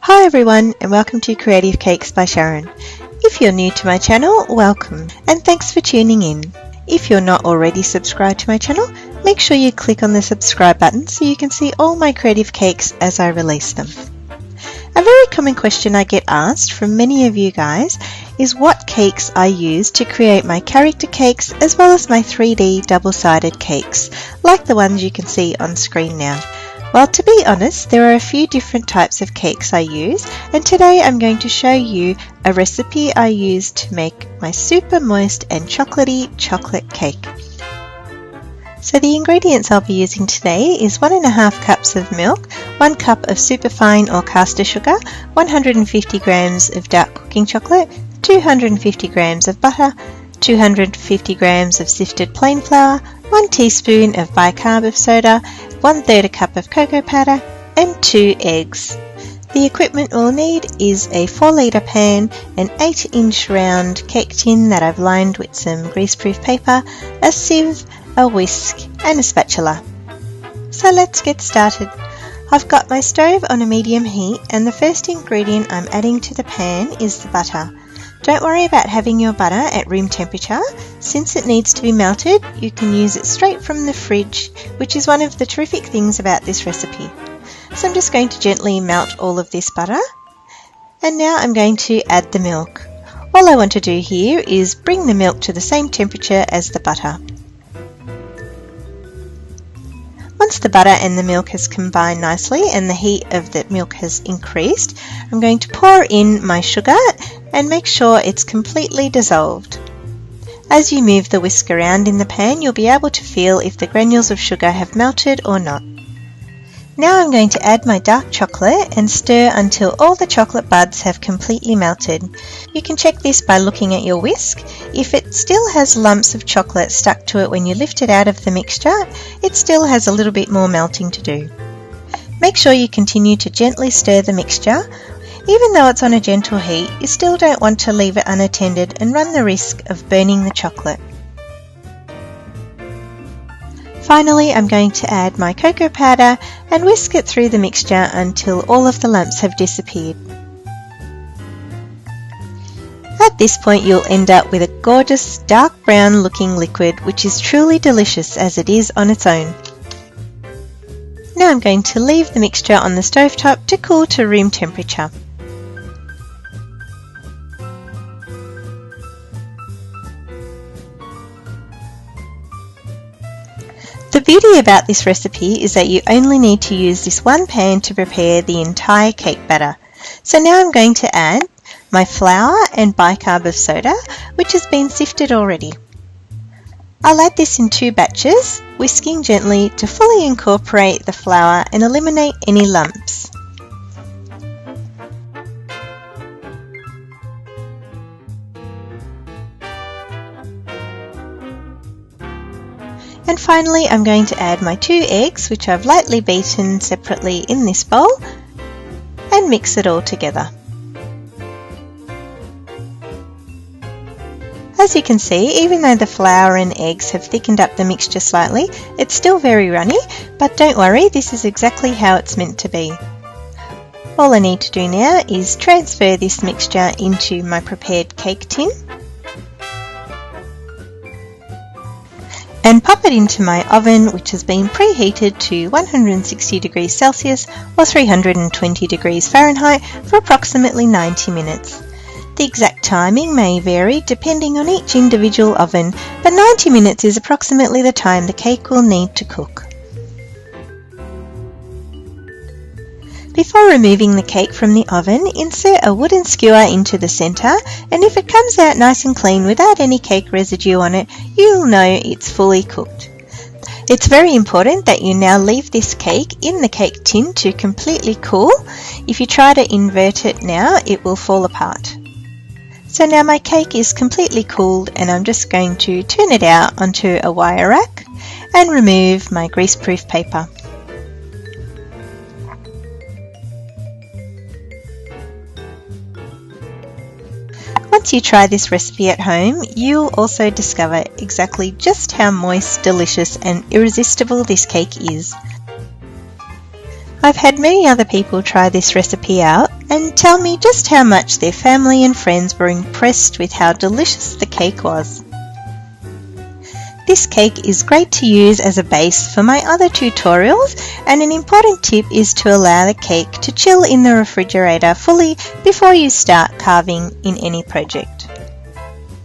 Hi everyone and welcome to Creative Cakes by Sharon. If you're new to my channel, welcome and thanks for tuning in. If you're not already subscribed to my channel, make sure you click on the subscribe button so you can see all my creative cakes as I release them. A very common question I get asked from many of you guys is what cakes I use to create my character cakes as well as my 3D double-sided cakes, like the ones you can see on screen now. Well, to be honest, there are a few different types of cakes I use, and today I'm going to show you a recipe I use to make my super moist and chocolatey chocolate cake. So the ingredients I'll be using today is 1.5 cups of milk, 1 cup of superfine or caster sugar, 150 grams of dark cooking chocolate, 250 grams of butter, 250 grams of sifted plain flour, 1 teaspoon of bicarb of soda, 1/3 a cup of cocoa powder and 2 eggs. The equipment we'll need is a 4-litre pan, an 8-inch round cake tin that I've lined with some greaseproof paper, a sieve, a whisk and a spatula. So let's get started. I've got my stove on a medium heat and the first ingredient I'm adding to the pan is the butter. Don't worry about having your butter at room temperature. Since it needs to be melted, you can use it straight from the fridge, which is one of the terrific things about this recipe. So I'm just going to gently melt all of this butter. And now I'm going to add the milk. All I want to do here is bring the milk to the same temperature as the butter. Once the butter and the milk has combined nicely and the heat of the milk has increased, I'm going to pour in my sugar and make sure it's completely dissolved. As you move the whisk around in the pan, you'll be able to feel if the granules of sugar have melted or not. Now I'm going to add my dark chocolate and stir until all the chocolate buds have completely melted. You can check this by looking at your whisk. If it still has lumps of chocolate stuck to it when you lift it out of the mixture, it still has a little bit more melting to do. Make sure you continue to gently stir the mixture. Even though it's on a gentle heat, you still don't want to leave it unattended and run the risk of burning the chocolate. Finally, I'm going to add my cocoa powder and whisk it through the mixture until all of the lumps have disappeared. At this point, you'll end up with a gorgeous dark brown looking liquid, which is truly delicious as it is on its own. Now I'm going to leave the mixture on the stovetop to cool to room temperature. The beauty about this recipe is that you only need to use this one pan to prepare the entire cake batter. So now I'm going to add my flour and bicarb of soda, which has been sifted already. I'll add this in 2 batches, whisking gently to fully incorporate the flour and eliminate any lumps. And finally, I'm going to add my 2 eggs, which I've lightly beaten separately in this bowl, and mix it all together. As you can see, even though the flour and eggs have thickened up the mixture slightly, it's still very runny, but don't worry, this is exactly how it's meant to be. All I need to do now is transfer this mixture into my prepared cake tin and pop it into my oven, which has been preheated to 160 degrees Celsius or 320 degrees Fahrenheit for approximately 90 minutes. The exact timing may vary depending on each individual oven, but 90 minutes is approximately the time the cake will need to cook. Before removing the cake from the oven, insert a wooden skewer into the centre, and if it comes out nice and clean without any cake residue on it, you'll know it's fully cooked. It's very important that you now leave this cake in the cake tin to completely cool. If you try to invert it now, it will fall apart. So now my cake is completely cooled and I'm just going to turn it out onto a wire rack and remove my greaseproof paper. Once you try this recipe at home, you'll also discover exactly just how moist, delicious and irresistible this cake is. I've had many other people try this recipe out and tell me just how much their family and friends were impressed with how delicious the cake was. This cake is great to use as a base for my other tutorials, and an important tip is to allow the cake to chill in the refrigerator fully before you start carving in any project.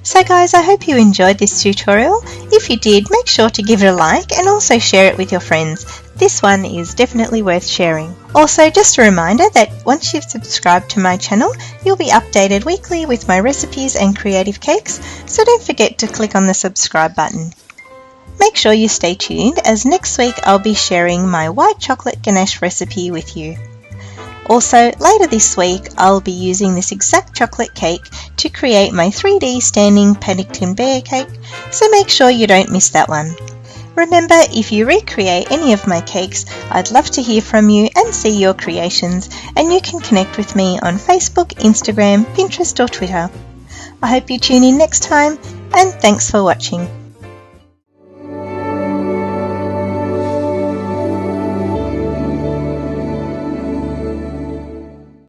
So guys, I hope you enjoyed this tutorial. If you did, make sure to give it a like and also share it with your friends. This one is definitely worth sharing. Also, just a reminder that once you've subscribed to my channel, you'll be updated weekly with my recipes and creative cakes, so don't forget to click on the subscribe button. Make sure you stay tuned, as next week I'll be sharing my white chocolate ganache recipe with you. Also, later this week I'll be using this exact chocolate cake to create my 3D standing Paddington Bear cake, so make sure you don't miss that one. Remember, if you recreate any of my cakes, I'd love to hear from you and see your creations, and you can connect with me on Facebook, Instagram, Pinterest or Twitter. I hope you tune in next time, and thanks for watching.